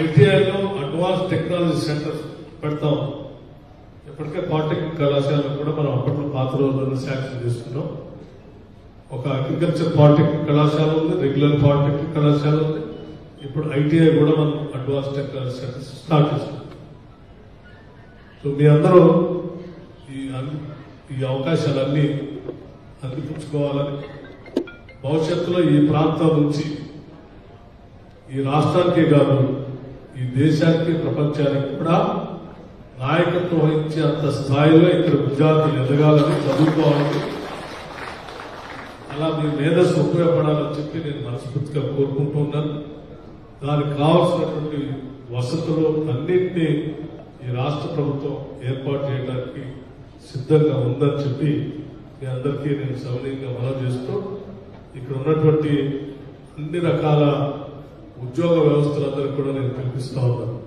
ఐటీఐలో advance technology centre పెడతాం. ఇప్పటికే polytechnic కళాశాలను కూడా మనం అప్పట్లో పాత రోజుల్లో శాంక్షన్ చేసుకున్నాం. ఒక అగ్రికల్చర్ పాలిటెక్నిక్ కళాశాల ఉంది, రెగ్యులర్ పాలిటెక్నిక్ కళాశాల ఉంది. ఇప్పుడు ఐటీఐ కూడా మనం అడ్వాన్స్ టెక్నాలజీ సెంటర్ స్టార్ట్ చేస్తున్నాం. సో మీ అందరూ ఈ అవకాశాలన్నీ అందిపుచ్చుకోవాలని, భవిష్యత్తులో ఈ ప్రాంతం నుంచి ఈ రాష్ట్రానికే కాదు ఈ దేశానికి ప్రపంచానికి కూడా నాయకత్వం వహించే అంత స్థాయిలో ఇక్కడ విద్యార్థులు ఎదగాలని, చదువుకోవాలని, అలా మీ మేధస్సు ఉపయోగపడాలని చెప్పి నేను మనస్ఫూర్తిగా కోరుకుంటున్నాను. దానికి కావాల్సినటువంటి వసతులు అన్నింటినీ ఈ రాష్ట్ర ప్రభుత్వం ఏర్పాటు చేయడానికి సిద్ధంగా ఉందని చెప్పి మీ అందరికీ నేను సవినయంగా మనవి చేస్తూ, ఇక్కడ ఉన్నటువంటి అన్ని రకాల ఉద్యోగ వ్యవస్థలందరికీ కూడా నేను పిలిపిస్తా ఉన్నాను.